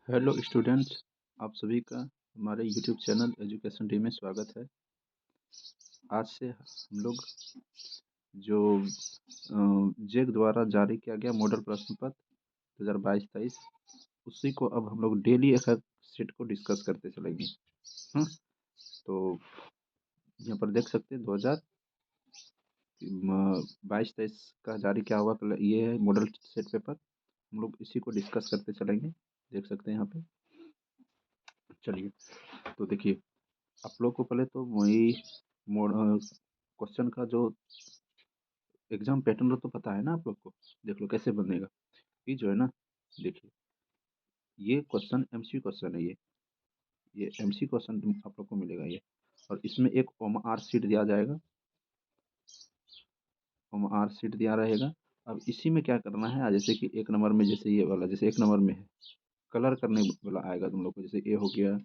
Hello students, आप सभी का हमारे यूट्यूब चैनल एजुकेशन डे में स्वागत है। आज से हम लोग जो जेक द्वारा जारी किया गया मॉडल प्रश्न पत्र 2022-23 उसी को अब हम लोग डेली एक एक सेट को डिस्कस करते चलेंगे। हाँ, तो यहाँ पर देख सकते हैं 2022-23 का जारी क्या हुआ। ये है मॉडल सेट पेपर, हम लोग इसी को डिस्कस करते चलेंगे। देख सकते हैं यहाँ पे। चलिए, तो देखिए, आप लोग को पहले तो वही क्वेश्चन का जो एग्जाम पैटर्न तो पता है ना आप लोग को। देख लो कैसे बनेगा। ये जो है ना, देखिए, ये क्वेश्चन एमसी क्वेश्चन है। ये एमसी क्वेश्चन आप लोग को मिलेगा ये। और इसमें एक ओमआर सीट दिया जाएगा, ओमआर सीट दिया रहेगा। अब इसी में क्या करना है, जैसे कि एक नंबर में, जैसे ये वाला, जैसे एक नंबर में है कलर करने वाला आएगा तुम लोग को। जैसे ए हो गया,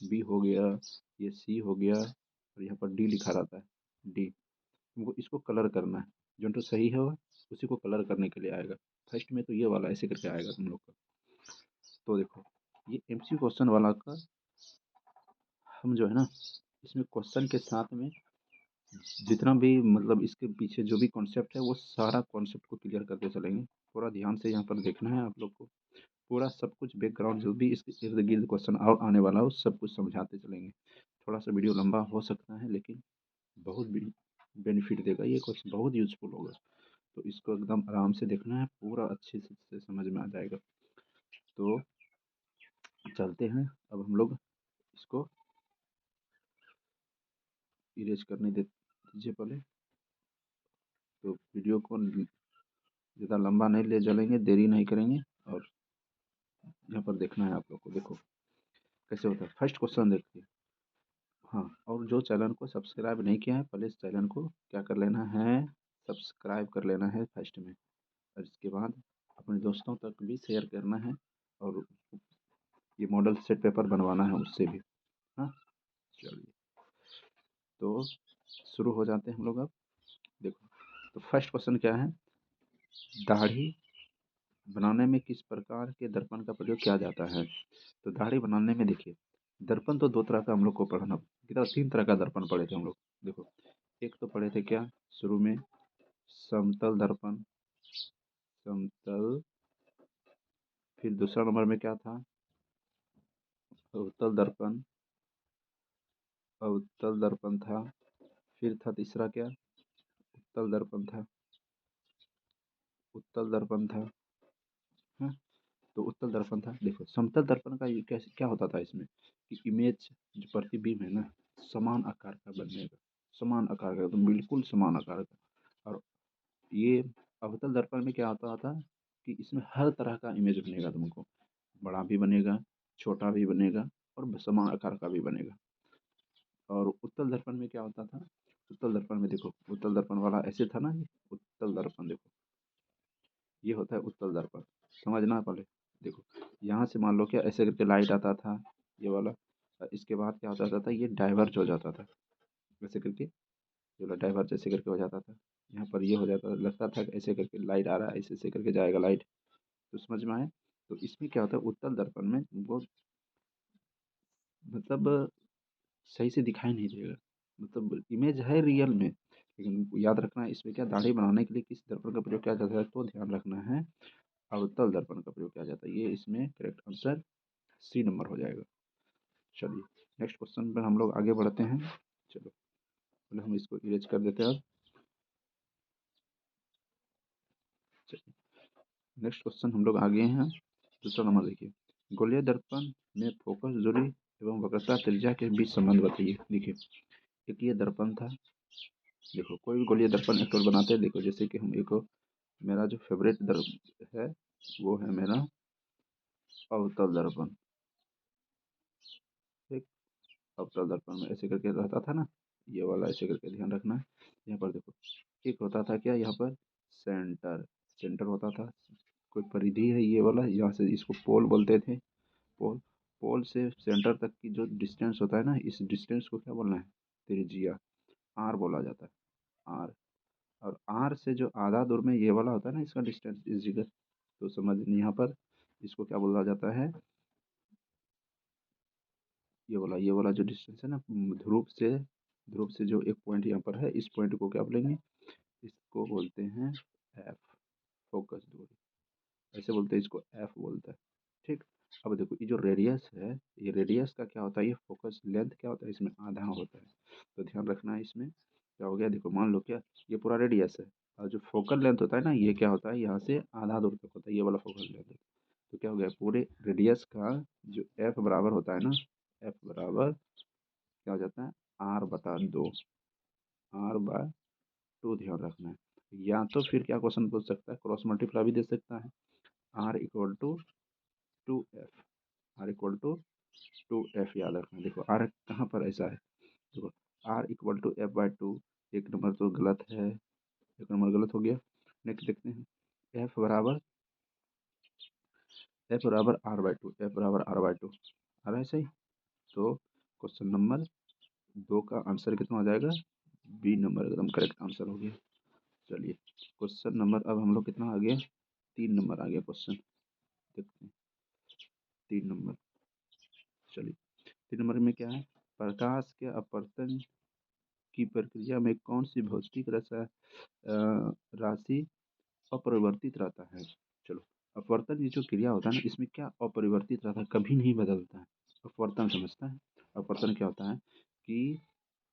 बी हो गया, ये सी हो गया, और यहाँ पर डी लिखा रहता है, डी। तुमको इसको कलर करना है, जो तो सही है उसी को कलर करने के लिए आएगा। फर्स्ट में तो ये वाला ऐसे करके आएगा तुम लोग का। तो देखो, ये एमसी क्वेश्चन वाला का हम जो है ना, इसमें क्वेश्चन के साथ में जितना भी मतलब इसके पीछे जो भी कॉन्सेप्ट है वो सारा कॉन्सेप्ट को क्लियर करते चलेंगे। पूरा ध्यान से यहाँ पर देखना है आप लोग को। पूरा सब कुछ बैकग्राउंड जो भी इसके इर्द गिर्द क्वेश्चन और आने वाला हो सब कुछ समझाते चलेंगे। थोड़ा सा वीडियो लंबा हो सकता है, लेकिन बहुत बेनिफिट देगा ये क्वेश्चन, बहुत यूजफुल होगा। तो इसको एकदम आराम से देखना है, पूरा अच्छे से समझ में आ जाएगा। तो चलते हैं, अब हम लोग इसको इरेज करने दीजिए पहले। तो वीडियो को ज़्यादा लंबा नहीं ले चलेंगे, देरी नहीं करेंगे। और यहाँ पर देखना है आप लोग को। देखो कैसे होता है। फर्स्ट क्वेश्चन देखिए। हाँ, और जो चैनल को सब्सक्राइब नहीं किया है, पहले इस चैनल को क्या कर लेना है, सब्सक्राइब कर लेना है फर्स्ट में। और इसके बाद अपने दोस्तों तक भी शेयर करना है, और ये मॉडल सेट पेपर बनवाना है उससे भी। हाँ, चलिए, तो शुरू हो जाते हैं हम लोग अब। देखो, तो फर्स्ट क्वेश्चन क्या है, दाढ़ी बनाने में किस प्रकार के दर्पण का प्रयोग किया जाता है। तो दाढ़ी बनाने में देखिए, दर्पण तो दो तरह का हम लोग को पढ़ना, कितना तीन तरह का दर्पण पढ़े थे हम लोग। देखो, एक तो पढ़े थे क्या शुरू में, समतल दर्पण, समतल। फिर दूसरा नंबर में क्या था, अवतल दर्पण, अवतल दर्पण था। फिर था तीसरा क्या, उत्तल दर्पण था, उत्तल दर्पण था। हाँ, तो उत्तल दर्पण था। देखो, समतल दर्पण का ये कैसे क्या होता था इसमें, कि इमेज जो प्रतिबिंब है ना, समान आकार का बनेगा, समान आकार का, एकदम बिल्कुल समान आकार का। और ये अवतल दर्पण में क्या होता था, कि इसमें हर तरह का इमेज बनेगा तुमको, बड़ा भी बनेगा, छोटा भी बनेगा, और समान आकार का भी बनेगा। और उत्तल दर्पण में क्या होता था, उत्तल दर्पण में देखो, उत्तल दर्पण वाला ऐसे था ना, ये उत्तल दर्पण देखो, ये होता है उत्तल दर्पण। समझना पहले। देखो, यहाँ से मान लो क्या ऐसे करके लाइट आता था, ये वाला। इसके बाद क्या होता था, ये डाइवर्ज हो जाता था, ऐसे करके ये वाला डाइवर्ज ऐसे करके हो जाता था। यहाँ पर ये हो जाता, लगता था कि ऐसे करके लाइट आ रहा है, ऐसे ऐसे करके जाएगा लाइट। तो समझ में आए। तो इसमें क्या होता है, उत्तल दर्पण में वो मतलब सही से दिखाई नहीं देगा, मतलब इमेज है रियल में, लेकिन याद रखना है इसमें क्या, दाढ़ी बनाने के लिए किस दर्पण का प्रयोग किया जाता है, तो ध्यान रखना है अवतल दर्पण का प्रयोग किया जाता है। ये इसमें करेक्ट आंसर सी नंबर हो जाएगा। चलिए, नेक्स्ट क्वेश्चन पर हम लोग आगे बढ़ते हैं। चलो, पहले हम इसको इरेज कर देते हैं अब। चलिए, नेक्स्ट क्वेश्चन हम लोग आगे हैं। दूसरा नंबर देखिए, गोलीय दर्पण में फोकस दूरी एवं वक्रता त्रिज्या के बीच संबंध बताइए। देखिए, एक ये दर्पण था। देखो, कोई भी गोलीय दर्पण एक बनाते हैं। देखो, जैसे कि हम एक, मेरा जो फेवरेट दर्पण है वो है मेरा अवतल दर्पण। ठीक, अवतल दर्पण में ऐसे करके रहता था ना, ये वाला ऐसे करके ध्यान रखना है। यहाँ पर देखो, एक होता था क्या, यहाँ पर सेंटर, सेंटर होता था। कोई परिधि है ये वाला, यहाँ से इसको पोल बोलते थे, पोल। पोल से सेंटर तक की जो डिस्टेंस होता है ना, इस डिस्टेंस को क्या बोलना है, त्रिज्या, आर बोला जाता है, आर। और आर से जो आधा दूर में ये वाला होता है ना, इसका डिस्टेंस इस जगह, तो समझ यहाँ पर इसको क्या बोला जाता है, ये वाला जो डिस्टेंस है ना, ध्रुव से जो एक पॉइंट यहाँ पर है, इस पॉइंट को क्या बोलेंगे, इसको बोलते हैं एफ, फोकस दूरी, ऐसे बोलते हैं, इसको एफ बोलते हैं। ठीक। अब देखो ये जो रेडियस है, ये रेडियस का क्या होता है, ये फोकस लेंथ क्या होता है, इसमें आधा होता है। तो ध्यान रखना है इसमें क्या हो गया, देखो मान लो क्या, ये पूरा रेडियस है, और जो फोकल लेंथ होता है ना, ये क्या होता है, यहाँ से आधा दूर तक होता है, ये वाला फोकल लेंथ। तो क्या हो गया, पूरे रेडियस का जो एफ बराबर होता है ना, एफ बराबर क्या हो जाता है, r/2, r/2 ध्यान रखना है। या तो फिर क्या क्वेश्चन पूछ सकता है, क्रॉस मल्टीप्लाई भी दे सकता है, r = 2f, r = 2f याद रखना। देखो r कहाँ पर ऐसा है, देखो r = f/2, एक नंबर तो गलत है, एक नंबर गलत हो गया। नेक्स्ट देखते हैं, f बराबर r/2, f बराबर r/2 आ रहा है सही। तो क्वेश्चन नंबर 2 का आंसर कितना हो जाएगा, बी नंबर एकदम करेक्ट आंसर हो गया। चलिए क्वेश्चन नंबर, अब हम लोग कितना आ गया, 3 नंबर आ गया क्वेश्चन, देखते हैं 3 नंबर। चलिए 3 नंबर में क्या है, प्रकाश के अपवर्तन की प्रक्रिया में कौन सी भौतिक राशि अपरिवर्तित रहता है। चलो, अपवर्तन की जो क्रिया होता है ना, इसमें क्या अपरिवर्तित रहता है, कभी नहीं बदलता है। अपवर्तन समझता है, अपवर्तन क्या होता है कि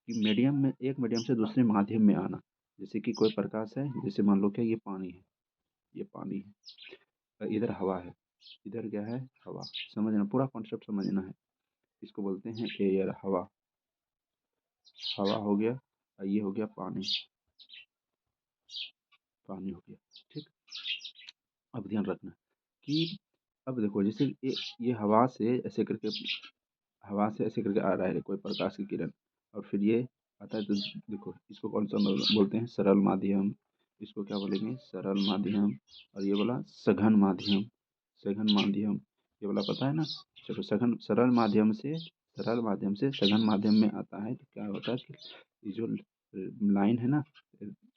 मीडियम में, एक मीडियम से दूसरे माध्यम में आना। जैसे कि कोई प्रकाश है, जैसे मान लो क्या, ये पानी है, ये पानी है, इधर हवा है, इधर क्या है, हवा। समझना, पूरा कॉन्सेप्ट समझना है। इसको बोलते हैं एयर, हवा, हवा हो गया, और ये हो गया पानी, पानी हो गया। ठीक। अब ध्यान रखना कि अब देखो, जैसे ये हवा से ऐसे करके आ रहा है कोई प्रकाश की किरण, और फिर ये आता है, तो देखो इसको कौन सा बोलते हैं, सरल माध्यम, इसको क्या बोलेंगे, सरल माध्यम। और ये वाला सघन माध्यम, सघन माध्यम, ये वाला पता है ना। चलो सरल माध्यम से सघन माध्यम में आता है, तो क्या होता है कि ये जो लाइन है ना,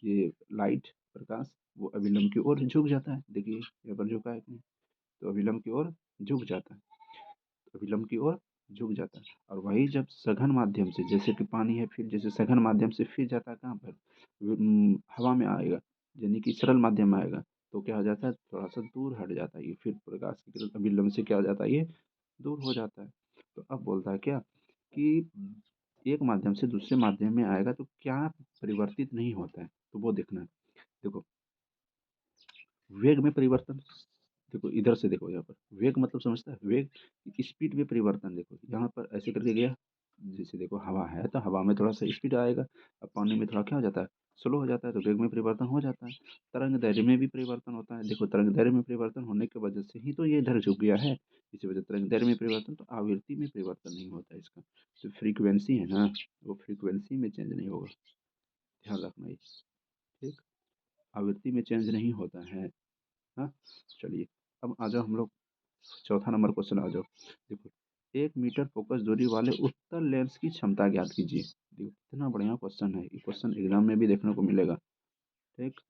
ये लाइट, प्रकाश, वो अभिलंब की ओर झुक जाता है। देखिए यहाँ पर झुका है, तो अभिलंब की ओर झुक जाता है, अभिलंब की ओर झुक जाता है। और वही जब सघन माध्यम से, जैसे कि पानी है, फिर जैसे सघन माध्यम से फिर जाता है कहाँ पर, हवा में आएगा, यानी कि सरल माध्यम में आएगा, तो क्या हो जाता है, थोड़ा सा दूर हट जाता है ये, फिर प्रकाश की किरण अभिलंब से क्या हो जाता है, ये दूर हो जाता है। तो अब बोलता है क्या कि एक माध्यम से दूसरे माध्यम में आएगा तो क्या परिवर्तित नहीं होता है, तो वो देखना है। देखो वेग में परिवर्तन, देखो इधर से देखो, यहाँ पर वेग मतलब समझता है, वेग स्पीड में परिवर्तन। देखो यहाँ पर ऐसे करके गया, जैसे देखो हवा है, तो हवा में थोड़ा सा स्पीड आएगा, अब पानी में थोड़ा क्या हो जाता है, स्लो हो जाता है, तो वेग में परिवर्तन हो जाता है। तरंग दैर्ध्य में भी परिवर्तन होता है। देखो तरंग दैर्ध्य में परिवर्तन होने की वजह से ही तो ये इधर झुक गया है, इसी वजह तरंग दैर्ध्य में परिवर्तन, तो आवृत्ति में परिवर्तन नहीं होता है इसका, जो फ्रीक्वेंसी है ना, वो फ्रीक्वेंसी में चेंज नहीं होगा, ध्यान रखना ये। ठीक, आवृत्ति में चेंज नहीं होता है। हाँ। चलिए अब आ जाओ हम लोग चौथा नंबर क्वेश्चन आ जाओ। देखो 1 मीटर फोकस दूरी वाले उत्तल लेंस की क्षमता ज्ञात कीजिए। देखो कितना बढ़िया क्वेश्चन है, ये क्वेश्चन एग्जाम में भी देखने को मिलेगा। ठीक।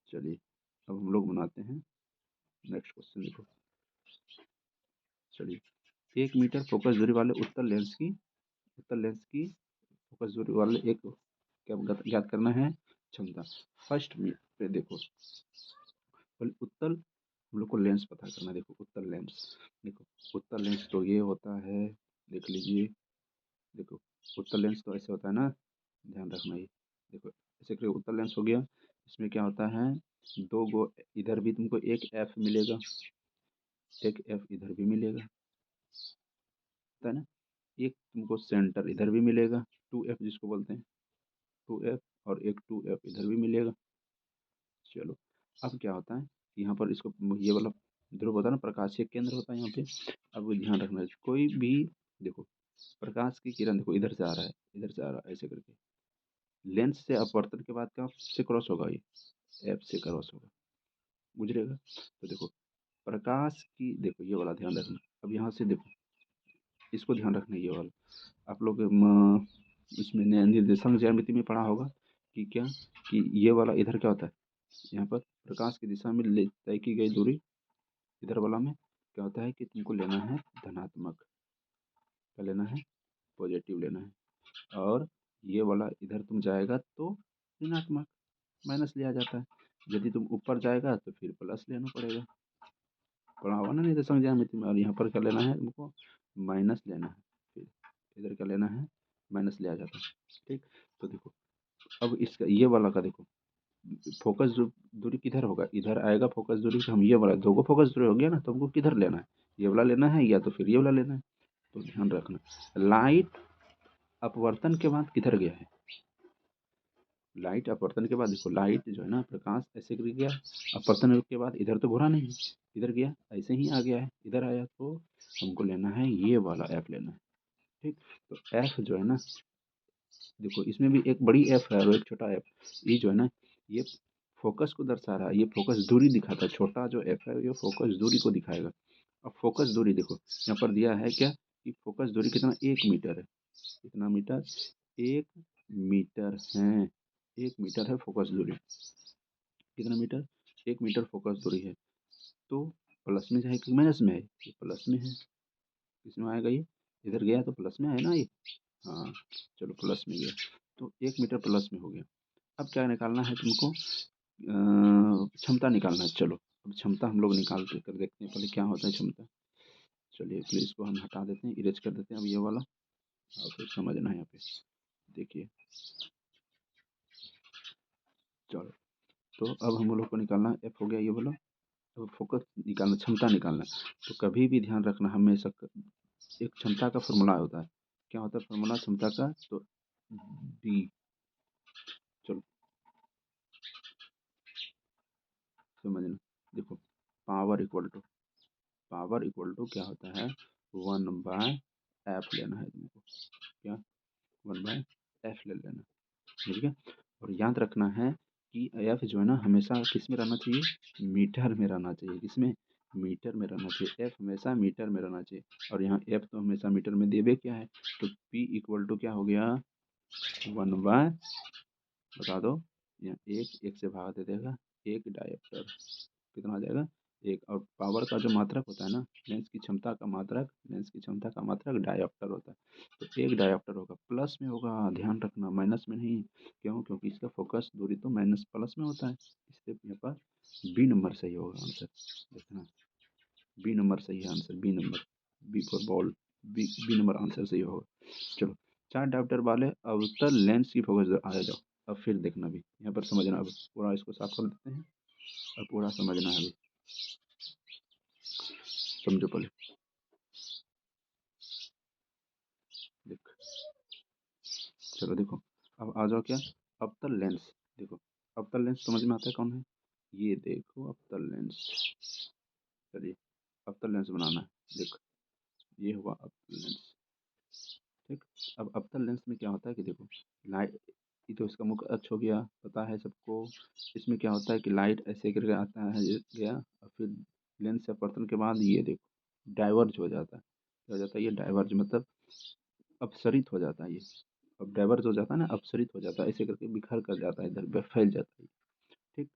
चलिए अब हम लोग बनाते हैं नेक्स्ट क्वेश्चन। देखो चलिए 1 मीटर फोकस दूरी वाले उत्तल लेंस की फोकस दूरी वाले एक क्या ज्ञात करना है, क्षमता। फर्स्ट में पे देखो, पहले उत्तल हम लोग को लेंस पता करना है। देखो उत्तल लेंस, देखो उत्तल लेंस तो ये होता है, देख लीजिए। देखो उत्तल लेंस तो ऐसे होता है ना, ध्यान रखना ये। देखो ऐसे करके उत्तल लेंस हो गया, इसमें क्या होता है, दो गो इधर भी तुमको एक एफ मिलेगा, एक एफ इधर भी मिलेगा, होता है ना। एक तुमको सेंटर इधर भी मिलेगा, 2f जिसको बोलते हैं, 2f, और एक 2f इधर भी मिलेगा। चलो अब क्या होता है, यहाँ पर इसको ये वाला ध्रुव होता है ना, प्रकाशीय केंद्र होता है यहाँ पे। अब ध्यान रखना है, कोई भी देखो प्रकाश की किरण देखो इधर से आ रहा है, इधर से आ रहा है, ऐसे करके लेंस से अपवर्तन के बाद क्या से क्रॉस होगा, ये एफ से क्रॉस होगा, गुजरेगा। तो देखो प्रकाश की, देखो ये वाला ध्यान रखना। अब यहाँ से देखो, इसको ध्यान रखना, ये वाला आप लोग इसमें निर्देशांक ज्यामिति में पढ़ा होगा कि क्या, कि ये वाला इधर क्या होता है, यहाँ पर प्रकाश की दिशा में तय की गई दूरी, इधर वाला में क्या होता है कि तुमको लेना है धनात्मक, क्या लेना है, पॉजिटिव लेना है। और ये वाला इधर तुम जाएगा तो ऋणात्मक, माइनस लिया जाता है। यदि तुम ऊपर जाएगा तो फिर प्लस लेना पड़ेगा। पढ़ा हुआ ना निर्देशांक ज्यामिति में। और यहाँ पर क्या लेना है तुमको, माइनस लेना है। फिर इधर क्या लेना है, माइनस लिया जाता है। ठीक, तो देखो अब इसका ये वाला का देखो, फोकस दूरी किधर होगा, इधर आएगा फोकस दूरी। हम ये वाला दो को फोकस दूरी हो गया ना, तो हमको किधर लेना है, ये वाला लेना है या तो फिर ये वाला लेना है। तो ध्यान रखना, लाइट अपवर्तन के बाद किधर गया है, लाइट अपवर्तन के बाद देखो, लाइट जो है ना, प्रकाश ऐसे गिर गया, अपवर्तन के बाद इधर तो घुरा नहीं, इधर गया, ऐसे ही आ गया है, इधर आया, तो हमको लेना है ये वाला एफ लेना है। ठीक, तो एफ जो है ना, देखो इसमें भी एक बड़ी एफ है और एक छोटा एफ। ये जो है ना, ये फोकस को दर्शा रहा है, ये फोकस दूरी दिखाता है। छोटा जो एफ है ये फोकस दूरी को दिखाएगा। अब फोकस दूरी देखो यहाँ पर दिया है क्या, कि फोकस दूरी कितना, 1 मीटर है। कितना मीटर, 1 मीटर है। 1 मीटर है फोकस दूरी। कितना मीटर, 1 मीटर फोकस दूरी है। तो प्लस में है कि माइनस में है, ये प्लस में है। किसमें आएगा ये, इधर गया तो प्लस में है ना ये, हाँ चलो प्लस में गया, तो 1 मीटर प्लस में हो गया। अब क्या निकालना है तुमको, क्षमता निकालना है। चलो अब क्षमता हम लोग निकाल कर देखते हैं पहले क्या होता है क्षमता। चलिए फिर इसको हम हटा देते हैं, इरेज कर देते हैं अब ये वाला, और फिर समझना है यहाँ पे। देखिए चलो, तो अब हम लोग को निकालना, एफ हो गया ये वाला। अब फोकस निकालना, क्षमता निकालना। तो कभी भी ध्यान रखना, हमेशा एक क्षमता का फॉर्मूला होता है। क्या होता है फॉर्मूला क्षमता का, तो डी, चलो समझना, देखो पावर इक्वल टू क्या होता है, 1/f लेना है तुमको। क्या, 1/f ले लेना, ठीक है। और याद रखना है कि एफ जो है ना, हमेशा किस में रहना चाहिए, मीटर में रहना चाहिए। किसमें, मीटर में रहना चाहिए। एफ हमेशा मीटर में रहना चाहिए। और यहाँ एफ तो हमेशा मीटर में देवे क्या है, तो पी इक्वल टू क्या हो गया, 1/, बता दो, यहाँ एक से भाग दे देगा, एक डायप्टर, कितना आ जाएगा, एक। और पावर का जो मात्रक होता है ना, लेंस की क्षमता का मात्रक, लेंस की क्षमता का मात्रक डायप्टर होता है। तो एक डायप्टर होगा, प्लस में होगा, ध्यान रखना, माइनस में नहीं। क्यों, क्योंकि इसका फोकस दूरी तो माइनस प्लस में होता है, इसलिए यहाँ पर बी नंबर सही होगा आंसर। देखना, बी नंबर सही है answer, B number, B for ball, B number answer सही होगा। चलो, 4 डायप्टर वाले अवतल लेंस की फोकस आ जाओ। अब फिर देखना भी यहाँ पर समझना, अब पूरा इसको साफ कर देते हैं, अब पूरा समझना है अभी, समझो पहले। देख, चलो देखो, अब आ जाओ क्या, अवतल लेंस। देखो अवतल लेंस समझ में आता है कौन है, ये देखो अवतल लेंस। चलिए अवतल लेंस बनाना है, देखो ये हुआ अवतल लेंस। ठीक, अब अवतल लेंस में क्या होता है कि देखो, लाइट, ये तो इसका मुख्य अक्ष हो गया, पता है सबको। इसमें क्या होता है कि लाइट ऐसे करके आता है, ये गया, और फिर लेंस से अपवर्तन के बाद ये देखो डाइवर्ज हो जाता है। क्या हो जाता है, ये डाइवर्ज मतलब अपसरित हो जाता है ये। अब डाइवर्ज हो जाता है ना, अपसरित हो जाता है, ऐसे करके बिखर कर जाता है, इधर फैल जाता है। ठीक,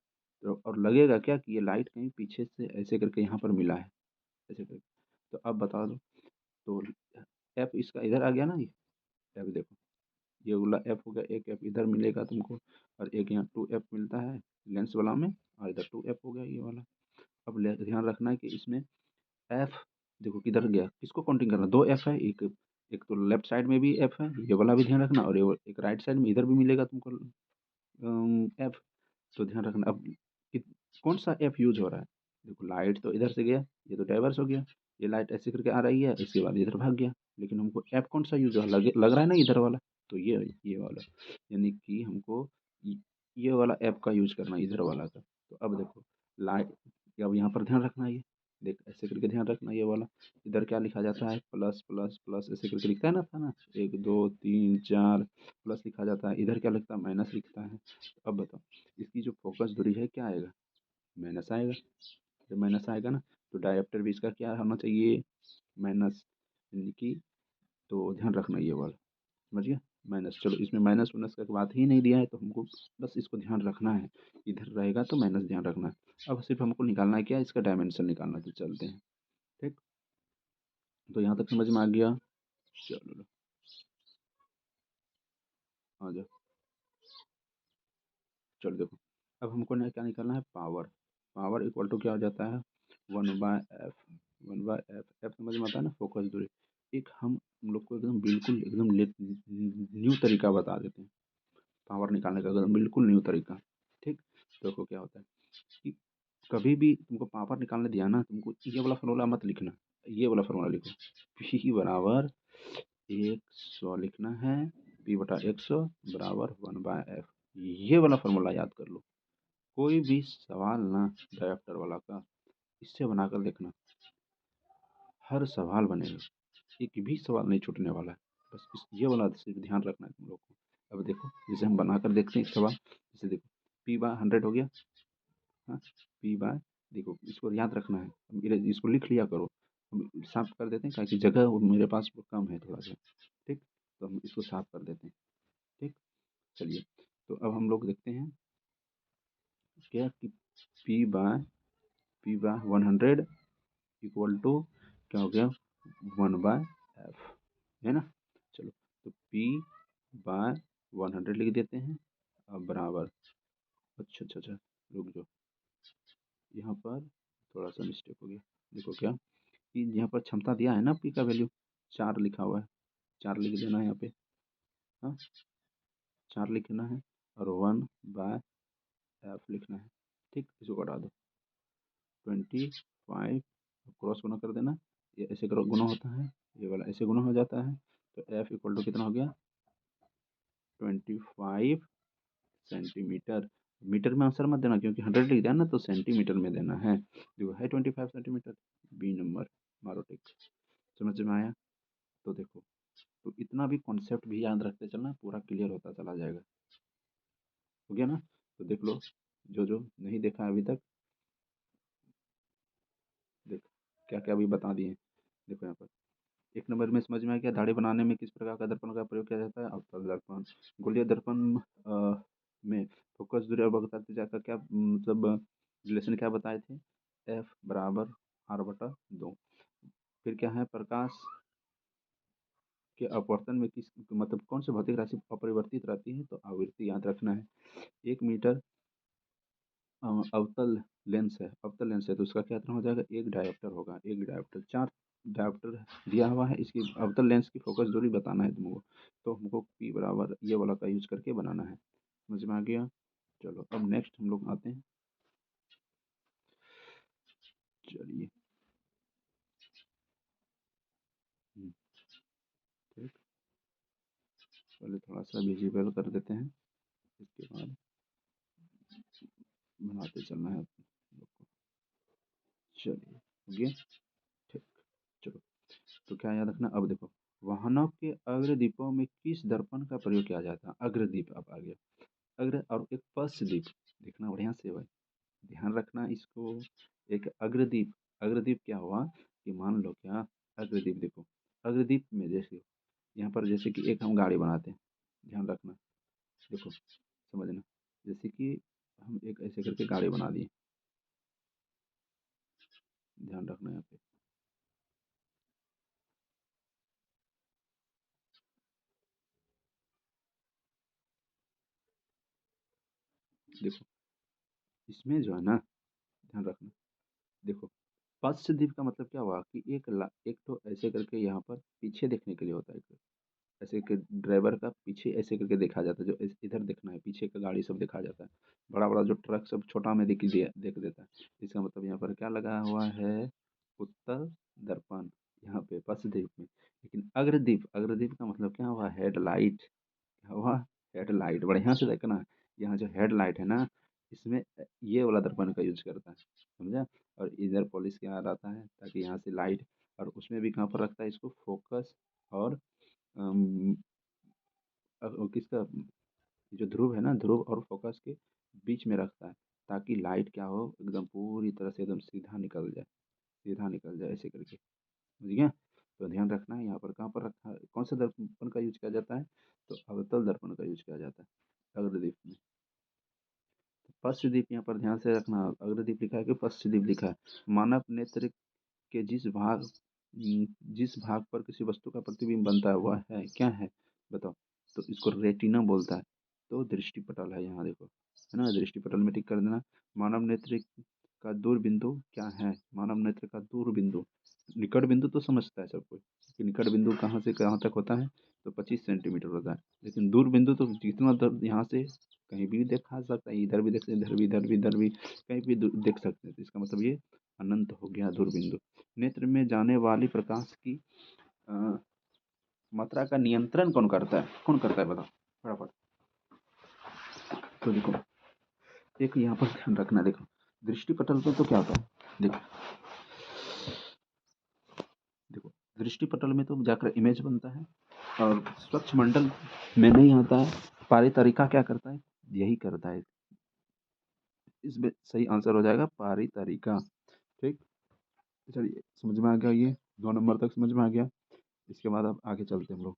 तो और लगेगा क्या कि ये लाइट कहीं पीछे से ऐसे करके यहाँ पर मिला है, ऐसे करके। तो अब बता दो, तो एफ इसका इधर आ गया ना, ये एफ देखो, ये वाला एफ हो गया, एक एफ इधर मिलेगा तुमको, और एक यहाँ 2f मिलता है लेंस वाला में, और इधर 2f हो गया ये वाला। अब ध्यान रखना है कि इसमें एफ देखो किधर गया, किसको काउंटिंग करना, 2f है, एक एक तो लेफ्ट साइड में भी एफ है, ये वाला भी ध्यान रखना, और ये एक राइट साइड में इधर भी मिलेगा तुमको एफ। तो ध्यान रखना, अब कौन सा एफ यूज हो रहा है, देखो लाइट तो इधर से गया, ये तो डाइवर्स हो गया, ये लाइट ऐसे करके आ रही है, इसके बाद इधर भाग गया, लेकिन हमको एफ कौन सा यूज हो रहा है, लग रहा है ना इधर वाला, तो ये वाला, यानी कि हमको ये वाला एफ का यूज करना है, इधर वाला का। तो अब देखो लाइट, अब यहाँ पर ध्यान रखना है, ये देख ऐसे करके ध्यान रखना, ये वाला इधर क्या लिखा जाता है, प्लस प्लस प्लस ऐसे करके लिखता है ना, था ना, 1 2 3 4 प्लस लिखा जाता है, इधर क्या लिखता है, माइनस लिखता है। तो अब बताओ इसकी जो फोकस दूरी है क्या आएगा, माइनस आएगा। जब माइनस आएगा ना, तो डायप्टर भी इसका क्या होना चाहिए, माइनस, यानी कि, तो ध्यान रखना ये वाला, समझ गया, माइनस। चलो इसमें माइनस वाइनस का बात ही नहीं दिया है, तो हमको बस इसको ध्यान रखना है, इधर रहेगा तो माइनस ध्यान रखना है। अब सिर्फ हमको निकालना है क्या, इसका डायमेंशन निकालना है, तो चलते हैं। ठीक, तो यहाँ तक समझ में आ गया। चलो लो, आ जाओ। चलो देखो, अब हमको क्या निकालना है, पावर। पावर इक्वल टू क्या हो जाता है, 1/f। 1/f, एफ समझ में आता है ना, फोकस दूरी। एक हम लोग को एकदम बिल्कुल एकदम न्यू तरीका बता देते हैं पावर निकालने का, एकदम बिल्कुल न्यू तरीका। ठीक, देखो क्या होता है कि कभी भी तुमको पावर निकालने दिया ना, तुमको ये वाला फॉर्मूला मत लिखना, ये वाला फॉर्मूला लिखो, पी बराबर 100 लिखना है, पी बटा 100 बराबर 1/f। ये वाला फॉर्मूला याद कर लो। कोई भी सवाल ना डायरेक्टर वाला का, इससे बनाकर देखना, हर सवाल बनेगा, एक भी सवाल नहीं छूटने वाला है। बस ये वाला सिर्फ ध्यान रखना है तुम लोग को। अब देखो, जैसे हम बनाकर देखते हैं सवाल, जैसे देखो P/100 हो गया। हाँ, P/, देखो इसको याद रखना है, इसको लिख लिया करो। हम साफ कर देते हैं, ताकि जगह मेरे पास कम है थोड़ा सा। ठीक, तो हम इसको साफ कर देते हैं। ठीक, चलिए, तो अब हम लोग देखते हैं क्या कि P/100 इक्वल टू क्या हो गया, 1/f, है ना। चलो, तो P/100 लिख देते हैं, अब बराबर, अच्छा अच्छा अच्छा, रुक जाओ, यहाँ पर थोड़ा सा मिस्टेक हो गया। देखो क्या कि यहाँ पर क्षमता दिया है ना, पी का वैल्यू 4 लिखा हुआ है, 4 लिख देना है यहाँ पे। हाँ, 4 लिखना है, और 1/f लिखना है। ठीक, इसको हटा दो, 25 क्रॉस गुना कर देना, ये ऐसे करो गुना होता है, ये वाला ऐसे गुना हो जाता है, तो f इक्वल टू कितना हो गया, 25 सेंटीमीटर। मीटर में आंसर मत देना, क्योंकि 100 लिख दिया ना, तो सेंटीमीटर में देना है। देखो है 25 सेंटीमीटर, बी नंबर मारो टिक। समझ में आया, तो देखो, तो इतना भी कॉन्सेप्ट भी याद रखते चलना, पूरा क्लियर होता चला जाएगा। हो गया ना, तो देख लो, जो जो नहीं देखा अभी तक, देख क्या क्या अभी बता दिए। देखो यहाँ पर 1 नंबर में समझ में आया, क्या दाढ़ी बनाने में किस प्रकार का दर्पण का प्रयोग किया जाता है, अवतल दर्पण। गोलीय दर्पण में फोकस दूरी और वक्रता त्रिज्या का क्या मतलब रिलेशन क्या बताए थे, एफ बराबर r/2। फिर क्या है, प्रकाश के अपवर्तन में किस मतलब कौन सी भौतिक राशि अपरिवर्तित रहती है, तो आवृत्ति याद रखना है। 1 मीटर अवतल लेंस है, अवतल लेंस है, तो उसका क्या तरह हो जाएगा, एक डायोप्टर होगा, एक डायोप्टर, 4 डायोप्टर दिया हुआ है, इसकी अवतल लेंस की फोकस दूरी बताना है तुमको। तो हमको पी बराबर ये वाला का यूज करके बनाना है। समझ में आ गया। चलो, अब नेक्स्ट हम लोग आते हैं, चलिए, ठीक, पहले थोड़ा सा विजिबल कर देते हैं, इसके बाद बनाते चलना है हम लोग को। चलिए, हो गया, ठीक। चलो, तो क्या याद रखना, अब देखो, वाहनों के अग्रदीपों में किस दर्पण का प्रयोग किया जाता है, अग्रदीप अब आ गया, अग्र और एक पश्चदीप, देखना बढ़िया से भाई, ध्यान रखना इसको। एक अग्रदीप, अग्रदीप क्या हुआ कि मान लो क्या, अग्रदीप देखो, अग्रदीप में जैसे यहाँ पर जैसे कि एक हम गाड़ी बनाते हैं, ध्यान रखना, देखो समझना, जैसे कि हम एक ऐसे करके गाड़ी बना दिए, ध्यान रखना यहाँ पे, देखो इसमें जो है ना, ध्यान रखना, देखो पश्चदीप का मतलब क्या हुआ कि एक तो ऐसे करके यहाँ पर पीछे देखने के लिए होता है, एक ऐसे कि ड्राइवर का पीछे ऐसे करके देखा जाता है, जो इधर देखना है, पीछे का गाड़ी सब देखा जाता है, बड़ा बड़ा जो ट्रक सब छोटा में देख देता है। इसका मतलब यहाँ पर क्या लगा हुआ है, उत्तल दर्पण, यहाँ पे पश्चदीप में। लेकिन अग्रदीप, अग्रदीप का मतलब क्या हुआ, हेडलाइट, क्या हुआ, हेडलाइट, बढ़िया से देखना, यहाँ जो हेडलाइट है ना, इसमें ये वाला दर्पण का यूज करता है, समझा। और इधर पॉलिश क्या रहता है, ताकि यहाँ से लाइट, और उसमें भी कहाँ पर रखता है इसको, फोकस और अम, किसका, जो ध्रुव है ना, ध्रुव और फोकस के बीच में रखता है, ताकि लाइट क्या हो, एकदम पूरी तरह से एकदम सीधा निकल जाए, सीधा निकल जाए ऐसे करके, समझ गया। तो ध्यान रखना है यहाँ पर कहाँ पर रखा है, कौन सा दर्पण का यूज किया जाता है, तो अवतल दर्पण का यूज किया जाता है अग्रदीप में। पश्चदीप यहाँ पर ध्यान से रखना, अग्रदीप लिखा है कि पश्चदीप लिखा है। मानव नेत्र के जिस भाग जिस भाग पर किसी वस्तु का प्रतिबिंब बनता है वह है क्या है, बताओ। तो इसको रेटिना बोलता है। तो दृष्टि पटल है, यहाँ देखो, है ना, दृष्टि पटल में टिक कर देना। मानव नेत्र का दूर बिंदु क्या है, मानव नेत्र का दूर बिंदु, निकट बिंदु तो समझता है सब कोई कि निकट बिंदु कहाँ से कहाँ तक होता है, तो 25 सेंटीमीटर होता है। लेकिन दूर बिंदु तो जितना दूर यहाँ से कहीं भी देखा सकता है, इधर भी देख सकते हैं, इधर भी, इधर भी, इधर भी, कहीं भी देख सकते हैं। तो इसका मतलब ये अनंत हो गया दूर बिंदु। नेत्र में जाने वाली प्रकाश की अ, मात्रा का नियंत्रण कौन करता है, कौन करता है, बताओ फटाफट। तो देखो, एक यहाँ पर ध्यान रखना, देखो दृष्टि पटल पे तो क्या होता है, देखो देखो दृष्टि पटल में तो जाकर इमेज बनता है, और स्वच्छ मंडल में नहीं आता है। पारी तरीका क्या करता है, यही करता है। इसमें सही आंसर हो जाएगा पारी तरीका। ठीक, तो चलिए समझ में आ गया, ये 2 नंबर तक समझ में आ गया। इसके बाद अब आगे चलते हैं हम लोग।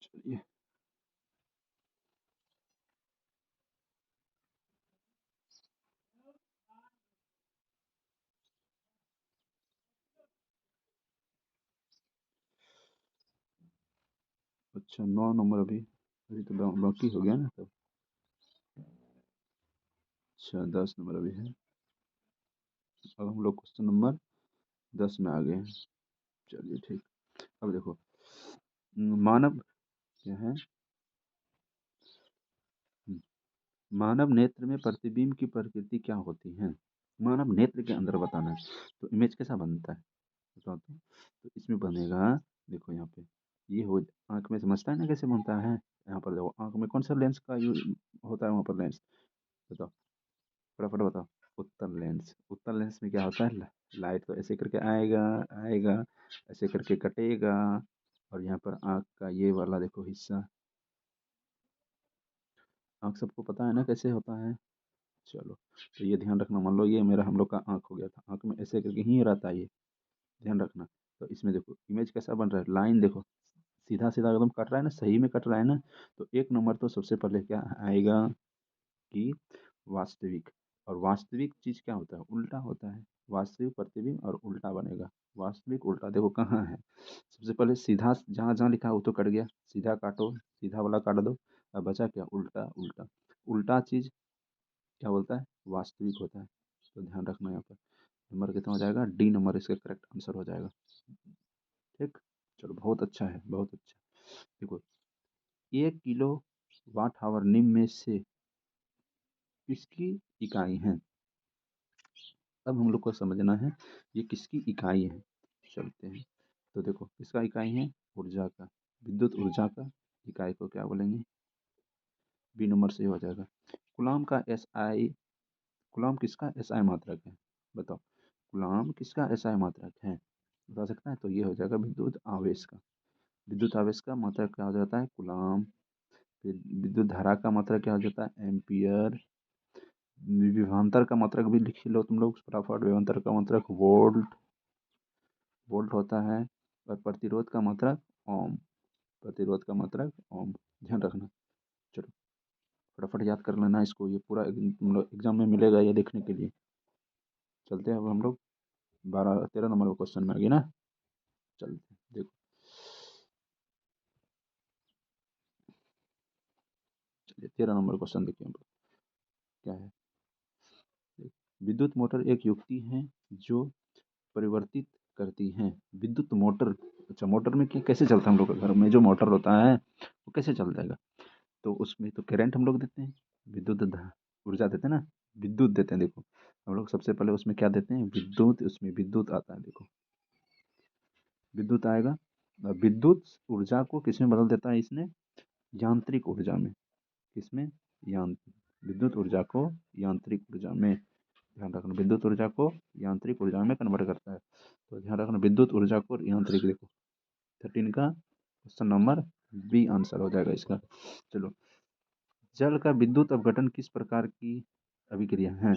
चलिए, अच्छा 9 नंबर अभी तो बाकी हो गया ना तब। अच्छा 10 नंबर अभी है। अब हम लोग क्वेश्चन नंबर 10 में आ गए हैं। चलिए ठीक। अब देखो, मानव क्या है, मानव नेत्र में प्रतिबिंब की प्रकृति क्या होती है, मानव नेत्र के अंदर बताना है। तो इमेज कैसा बनता है बताओ तो इसमें बनेगा, देखो यहाँ पे ये हो, आंख में समझता है ना कैसे बनता है। यहाँ पर देखो आंख में कौन सा लेंस का यूज होता है, वहाँ पर लेंस, बताओ फटाफट बताओ। उत्तल लेंस, उत्तल लेंस में क्या होता है, लाइट तो ऐसे करके आएगा, आएगा, ऐसे करके कटेगा, और यहाँ पर आँख का ये वाला देखो हिस्सा, आँख सबको पता है ना कैसे होता है। चलो, तो ये ध्यान रखना, मान लो ये मेरा हम लोग का आँख हो गया था, आँख में ऐसे करके ही रहता है ये, ध्यान रखना। तो इसमें देखो इमेज कैसा बन रहा है, लाइन देखो सीधा सीधा एकदम कट रहा है ना, सही में कट रहा है ना। तो 1 नंबर तो सबसे पहले क्या आएगा कि वास्तविक, और वास्तविक चीज क्या होता है, उल्टा होता है। वास्तविक प्रतिबिंब और उल्टा बनेगा, वास्तविक उल्टा, देखो कहाँ है। सबसे पहले सीधा जहाँ जहाँ लिखा है वो तो कट गया, सीधा काटो, सीधा वाला काट दो, अब बचा क्या, उल्टा, उल्टा, उल्टा चीज क्या बोलता है, वास्तविक होता है। तो ध्यान रखना यहाँ पर। नंबर कितना हो जाएगा, D नंबर इसका करेक्ट आंसर हो जाएगा। ठीक, चलो बहुत अच्छा है, बहुत अच्छा। देखो, 1 किलो वाट आवर निम में से किसकी इकाई है। अब हम लोग को समझना है ये किसकी इकाई है, चलते हैं। तो देखो किसका इकाई है, ऊर्जा का, विद्युत ऊर्जा का इकाई को क्या बोलेंगे, B नंबर से हो जाएगा। कूलाम का SI, कूलाम किसका SI मात्रक है, बताओ कूलाम किसका SI मात्रक है, बता सकता है। तो ये हो जाएगा विद्युत आवेश का, विद्युत आवेश का मात्रक क्या हो जाता है, कूलाम। फिर विद्युत धारा का मात्रक क्या हो जाता है, एम्पियर। विभवांतर का मात्रक भी लिख लो तुम लोग फटाफट, विभवांतर का मात्रक वोल्ट, वोल्ट होता है। और प्रतिरोध का मात्रक ओम, प्रतिरोध का मात्रक ओम, ध्यान रखना। चलो फटाफट याद कर लेना इसको, ये पूरा तुम लोग एग्जाम में मिलेगा ये देखने के लिए। चलते हैं अब हम लोग 12 13 नंबर क्वेश्चन में आ गए ना। चलते हैं, देखो चलिए 13 नंबर क्वेश्चन देखिए हम लोग क्या है। विद्युत मोटर एक युक्ति है जो परिवर्तित करती हैं, विद्युत मोटर, अच्छा मोटर में कैसे चलता है, हम लोग का घर में जो मोटर होता है वो कैसे चल जाएगा। तो उसमें तो करंट हम लोग देते हैं, विद्युत ऊर्जा देते हैं ना, विद्युत देते हैं। देखो हम लोग सबसे पहले उसमें क्या देते हैं, विद्युत, उसमें विद्युत आता है, देखो विद्युत आएगा। और विद्युत ऊर्जा को किसमें बदल देता है इसने, यांत्रिक ऊर्जा में, किसमें, यांत्रिक, विद्युत ऊर्जा को यांत्रिक ऊर्जा में, ध्यान रखना विद्युत ऊर्जा को यांत्रिक ऊर्जा में कन्वर्ट करता है। तो ध्यान रखना विद्युत ऊर्जा को यांत्रिक, देखो 13 का क्वेश्चन नंबर B आंसर हो जाएगा इसका। चलो, जल का विद्युत अपघटन किस प्रकार की अभिक्रिया है,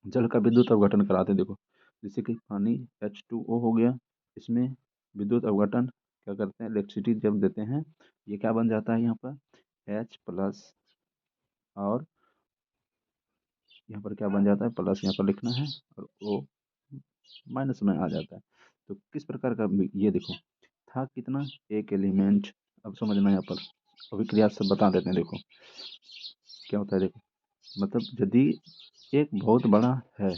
जल का विद्युत अपघटन कराते हैं, देखो जैसे कि पानी H2O हो गया, इसमें विद्युत अपघटन क्या करते हैं, इलेक्ट्रिसिटी जब देते हैं ये क्या बन जाता है यहाँ पर H+ और यहाँ पर क्या बन जाता है, प्लस यहाँ पर लिखना है और ओ माइनस में आ जाता है। तो किस प्रकार का, ये देखो था कितना, एक एलिमेंट। अब समझना यहाँ पर अभिक्रिया से बता देते हैं। देखो क्या होता है, देखो मतलब यदि एक बहुत बड़ा है,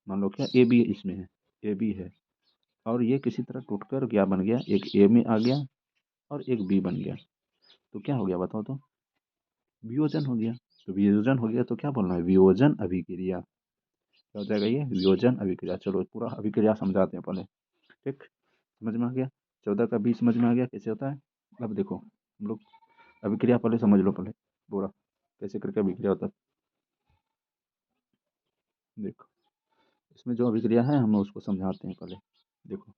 मान लो क्या ए बी इसमें है, ए बी है, और ये किसी तरह टूटकर क्या बन गया, एक ए में आ गया और एक बी बन गया, तो क्या हो गया बताओ तो, वियोजन हो गया। तो वियोजन हो गया तो क्या बोलना है, वियोजन अभिक्रिया। क्या हो जाएगा ये, वियोजन अभिक्रिया। चलो पूरा अभिक्रिया समझाते हैं पहले, ठीक, समझ में आ गया। 14 का 20 समझ में आ गया कैसे होता है। अब देखो हम लोग अभिक्रिया पहले समझ लो, पहले पूरा कैसे करके अभिक्रिया होता है। देखो इसमें जो अभिक्रिया है हम उसको समझाते हैं पहले। देखो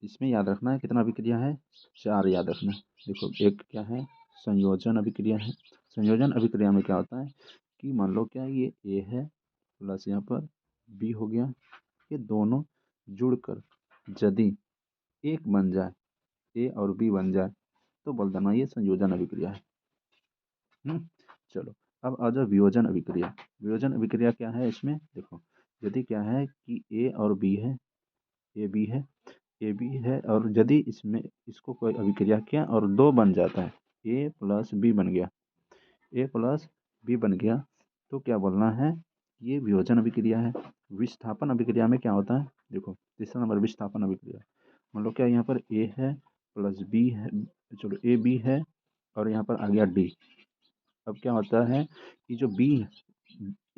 इसमें याद रखना है कितना अभिक्रिया है, 4 याद रखना है। देखो एक क्या है, संयोजन अभिक्रिया है। संयोजन अभिक्रिया में क्या होता है कि मान लो क्या ये ए है प्लस यहाँ पर बी हो गया, ये दोनों जुड़कर यदि एक बन जाए, ए और बी बन जाए, तो बोल देना ये संयोजन अभिक्रिया है। चलो अब आ जाओ वियोजन अभिक्रिया। वियोजन अभिक्रिया क्या है, इसमें देखो यदि क्या है कि ए और बी है, ए बी है, ए बी है, और यदि इसमें इसको कोई अभिक्रिया किया और 2 बन जाता है, ए प्लस बी बन गया, ए प्लस बी बन गया, तो क्या बोलना है, ये वियोजन अभिक्रिया है। विस्थापन अभिक्रिया में क्या होता है, देखो तीसरा नंबर विस्थापन अभिक्रिया। मान लो क्या यहाँ पर ए है प्लस बी है, चलो ए बी है और यहाँ पर आ गया डी। अब क्या होता है कि जो बी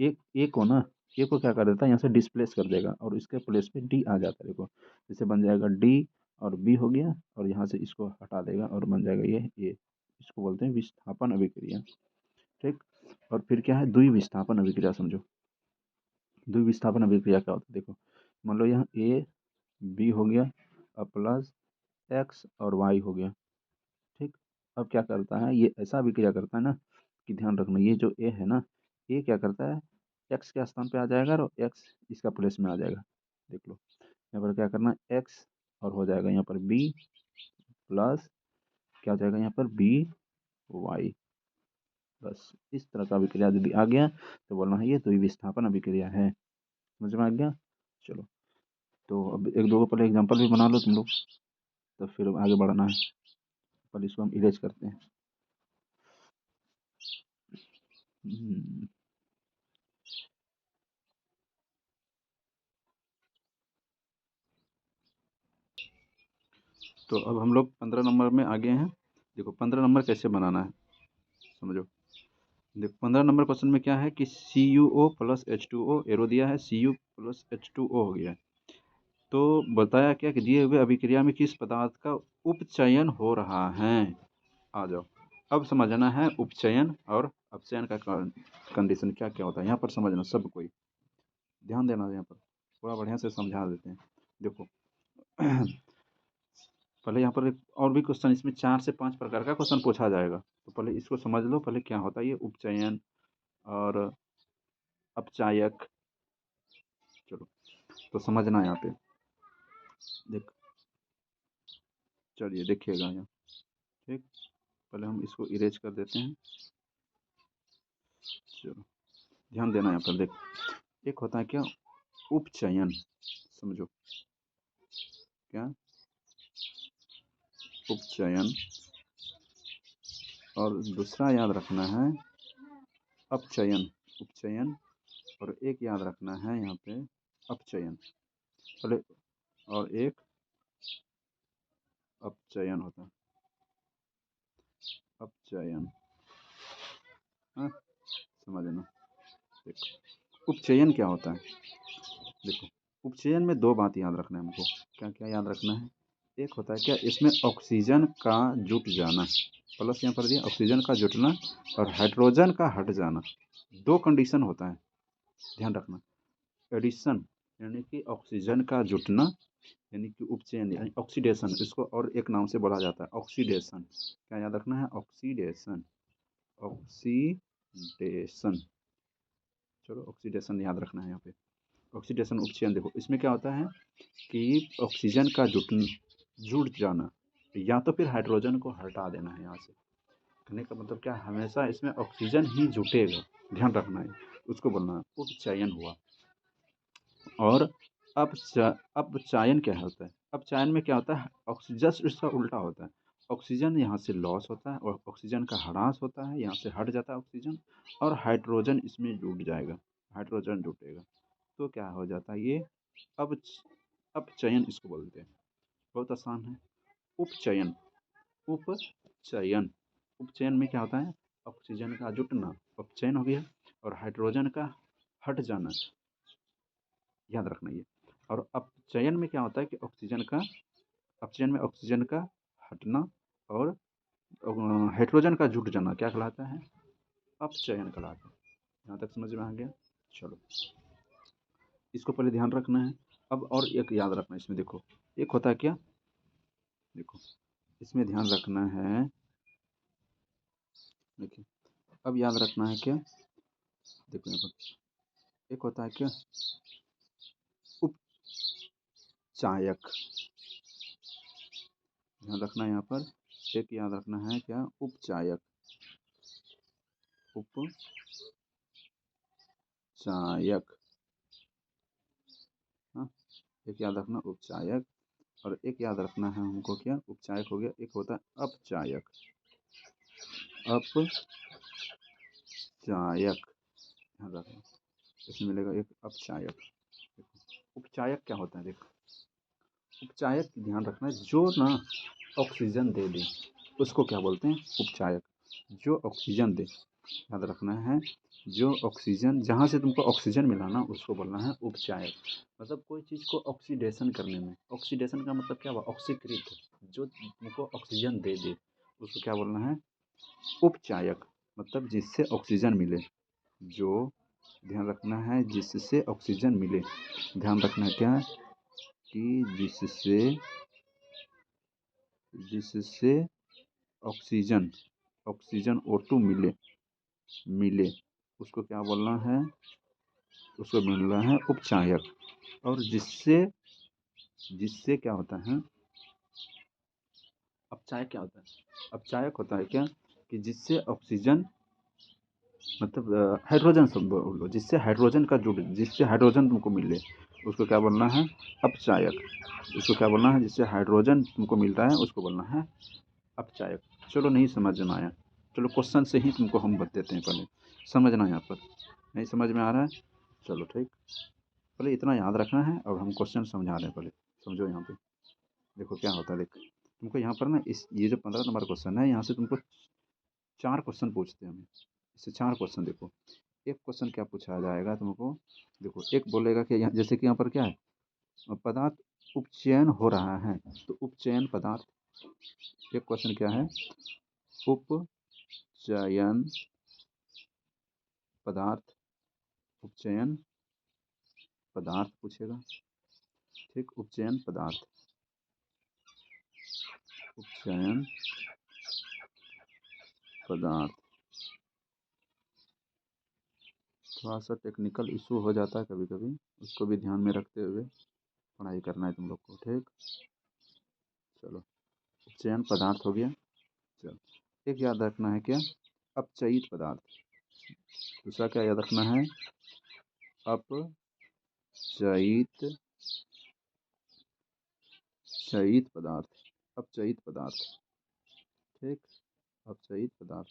एक ए को ना, ए को क्या कर देता है यहाँ से डिस्प्लेस कर देगा और इसके प्लेस पे डी आ जाता है। देखो जैसे बन जाएगा डी और बी हो गया और यहाँ से इसको हटा देगा और बन जाएगा ये ए। इसको बोलते हैं विस्थापन अभिक्रिया, ठीक। और फिर क्या है, द्विविस्थापन अभिक्रिया समझो। द्विविस्थापन अभिक्रिया क्या होता है, देखो मान लो यहाँ ए बी हो गया और प्लस एक्स और वाई हो गया, ठीक। अब क्या करता है, ये ऐसा अभिक्रिया करता है ना कि ध्यान रखना, ये जो ए है ना, ये क्या करता है, एक्स के स्थान पे आ जाएगा और एक्स इसका प्लेस में आ जाएगा। देख लो यहाँ पर क्या करना, एक्स और हो जाएगा यहाँ पर बी प्लस क्या हो जाएगा यहाँ पर बी वाई। बस इस तरह का अभिक्रिया यदि आ गया तो बोलना है ये द्विविस्थापन अभिक्रिया है। समझ में आ गया। चलो तो अब एक दो को पहले एग्जांपल भी बना लो तुम लोग, तो फिर आगे बढ़ना है। पहले इसको हम इरेज करते हैं। तो अब हम लोग 15 नंबर में आ गए हैं। देखो 15 नंबर कैसे बनाना है समझो। देखो 15 नंबर क्वेश्चन में क्या है कि CuO प्लस H2O एरो दिया है, Cu प्लस H2O हो गया है। तो बताया क्या कि दिए हुए अभिक्रिया में किस पदार्थ का उपचयन हो रहा है। आ जाओ अब समझना है उपचयन और अपचयन का कंडीशन क्या क्या होता है, यहाँ पर समझना सब कोई ध्यान देना। यहाँ पर थोड़ा बढ़िया से समझा देते हैं। देखो पहले यहाँ पर एक और भी क्वेश्चन, इसमें 4 से 5 प्रकार का क्वेश्चन पूछा जाएगा, तो पहले इसको समझ लो पहले क्या होता है ये उपचयन और अपचायक। चलो तो समझना यहाँ पे, देख चलिए देखिएगा यहाँ, ठीक। पहले हम इसको इरेज कर देते हैं। चलो ध्यान देना यहाँ पर, देख एक होता है क्या उपचयन, समझो क्या उपचयन, और दूसरा याद रखना है अपचयन, उपचयन, और एक याद रखना है यहाँ पे अपचयन पहले, और एक अपचयन होता है, अपचयन, हाँ समझना। देखो उपचयन क्या होता है, देखो उपचयन में 2 बात याद रखना है हमको। क्या क्या याद रखना है, एक होता है क्या इसमें ऑक्सीजन का जुट जाना, प्लस यहाँ पर दिया ऑक्सीजन का जुटना और हाइड्रोजन का हट जाना, 2 कंडीशन होता है ध्यान रखना। एडिशन यानी कि ऑक्सीजन का जुटना, यानी कि उपचयन यानी ऑक्सीडेशन, इसको और एक नाम से बोला जाता है ऑक्सीडेशन। क्या याद रखना है, ऑक्सीडेशन, ऑक्सीडेशन। चलो ऑक्सीडेशन याद रखना है यहाँ पे। ऑक्सीडेशन उपचयन देखो इसमें क्या होता है कि ऑक्सीजन का जुट जाना या तो फिर हाइड्रोजन को हटा देना है यहाँ से। कहने का मतलब क्या है, हमेशा इसमें ऑक्सीजन ही जुटेगा, ध्यान रखना है, उसको बोलना है उपचयन हुआ। और अपचयन क्या होता है, अपचयन में क्या होता है, ऑक्सीजन इसका उल्टा होता है, ऑक्सीजन यहाँ से लॉस होता है और ऑक्सीजन का ह्रास होता है, यहाँ से हट जाता है ऑक्सीजन और हाइड्रोजन इसमें जुट जाएगा, हाइड्रोजन जुटेगा, तो क्या हो जाता है ये अब अपचयन इसको बोलते हैं। बहुत आसान है। उपचयन, उपचयन, उपचयन में क्या होता है, ऑक्सीजन का जुटना, अपचयन हो गया, और हाइड्रोजन का हट जाना, याद रखना ये। और अपचयन में क्या होता है कि ऑक्सीजन का, अपचयन में ऑक्सीजन का हटना और हाइड्रोजन का जुट जाना क्या कहलाता है, अपचयन कहलाता है। यहाँ तक समझ में आ गया। चलो इसको पहले ध्यान रखना है। अब और एक याद रखना इसमें, देखो एक होता है क्या, देखो इसमें ध्यान रखना है, देखिए अब याद रखना है क्या, देखो यहाँ पर एक होता है क्या उपचायक, ध्यान रखना है यहाँ पर, एक याद रखना है क्या उपचायक, उपचायक, हाँ एक याद रखना उपचायक, और एक याद रखना है हमको क्या, उपचायक हो गया, एक होता है अपचायक, अपचायक, ध्यान रखना इसमें मिलेगा एक अपचायक। उपचायक क्या होता है, देखो उपचायक ध्यान रखना जो ना ऑक्सीजन दे दे उसको क्या बोलते हैं, उपचायक, जो ऑक्सीजन दे, याद रखना है, जो ऑक्सीजन, जहाँ से तुमको ऑक्सीजन मिला ना उसको बोलना है उपचायक। मतलब कोई चीज़ को ऑक्सीडेशन करने में, ऑक्सीडेशन का मतलब क्या हुआ, ऑक्सीकृत, जो तुमको ऑक्सीजन दे दे उसको क्या बोलना है, उपचायक, मतलब जिससे ऑक्सीजन मिले, जो, ध्यान रखना है जिससे ऑक्सीजन मिले, ध्यान रखना है क्या कि जिससे, जिससे ऑक्सीजन, ऑक्सीजन O2 मिले, मिले उसको क्या बोलना है, उसको मिलना है उपचायक। और जिससे, जिससे क्या होता है, अपचायक क्या होता है, अपचायक होता है क्या कि जिससे ऑक्सीजन, मतलब हाइड्रोजन सब बोलो, जिससे हाइड्रोजन का जुड़, जिससे हाइड्रोजन तुमको मिले उसको क्या बोलना है, अपचायक, उसको क्या बोलना है, जिससे हाइड्रोजन तुमको मिल रहा है उसको बोलना है अपचायक। चलो नहीं समझ में आया, चलो क्वेश्चन से ही तुमको हम बता देते हैं, पहले समझना यहाँ पर, नहीं समझ में आ रहा है, चलो ठीक, पहले इतना याद रखना है और हम क्वेश्चन समझा रहे हैं, पहले समझो यहाँ पे, देखो क्या होता है, देख तुमको यहाँ पर ना इस ये जो 15 नंबर क्वेश्चन है यहाँ से तुमको 4 क्वेश्चन पूछते हैं हमें, इससे 4 क्वेश्चन, देखो एक क्वेश्चन क्या पूछा जाएगा तुमको, देखो एक बोलेगा कि यहाँ जैसे कि यहाँ पर क्या है, पदार्थ उपचयन हो रहा है, तो उपचयन पदार्थ, एक क्वेश्चन क्या है, उपचयन पदार्थ, उपचयन पदार्थ पूछेगा, ठीक, उपचयन पदार्थ, उपचयन पदार्थ, थोड़ा सा टेक्निकल इशू हो जाता है कभी कभी, उसको भी ध्यान में रखते हुए पढ़ाई करना है तुम लोग को, ठीक। चलो उपचयन पदार्थ हो गया, चलो एक याद रखना है क्या, अपचयित पदार्थ, दूसरा क्या याद रखना है, अपचयित, चयित पदार्थ, अपचयित पदार्थ, ठीक, अपचयित पदार्थ,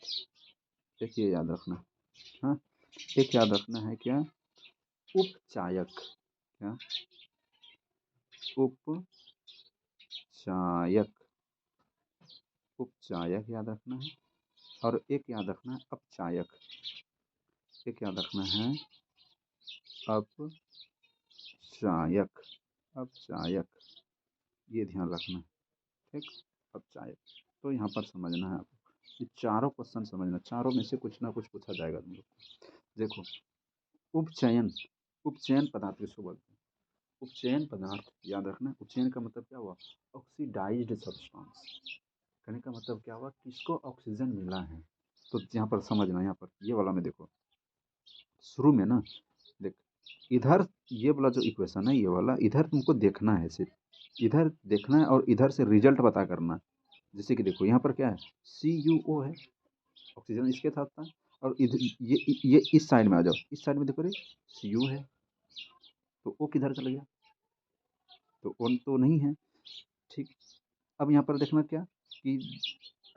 एक ये याद रखना, हाँ एक याद रखना है क्या, उपचायक, क्या उपचायक, उपचायक याद रखना है, और एक याद रखना है अपचायक, एक याद रखना है अपचायक, अपचायक, ये ध्यान रखना है, ठीक, अपचायक। तो यहाँ पर समझना है आपको, ये चारों क्वेश्चन समझना, चारों में से कुछ ना कुछ पूछा जाएगा तुम लोग को। देखो उपचयन, उपचयन पदार्थ किसको बोलते हैं, उपचयन पदार्थ याद रखना, उपचयन का मतलब क्या हुआ, ऑक्सीडाइज्ड सब्सटेंस, कहने का मतलब क्या हुआ, किसको ऑक्सीजन मिला है, तो यहाँ पर समझना, यहाँ पर ये वाला में देखो शुरू में ना, देख इधर ये वाला जो इक्वेशन है ये वाला, इधर तुमको देखना है, सिर्फ इधर देखना है और इधर से रिजल्ट पता करना है। जैसे कि देखो यहाँ पर क्या है, CuO है, ऑक्सीजन इसके साथ था, और इधर ये इस साइड में आ जाओ, इस साइड में देखो रे Cu है, तो O किधर चला गया, तो O तो नहीं है। ठीक, अब यहाँ पर देखना क्या कि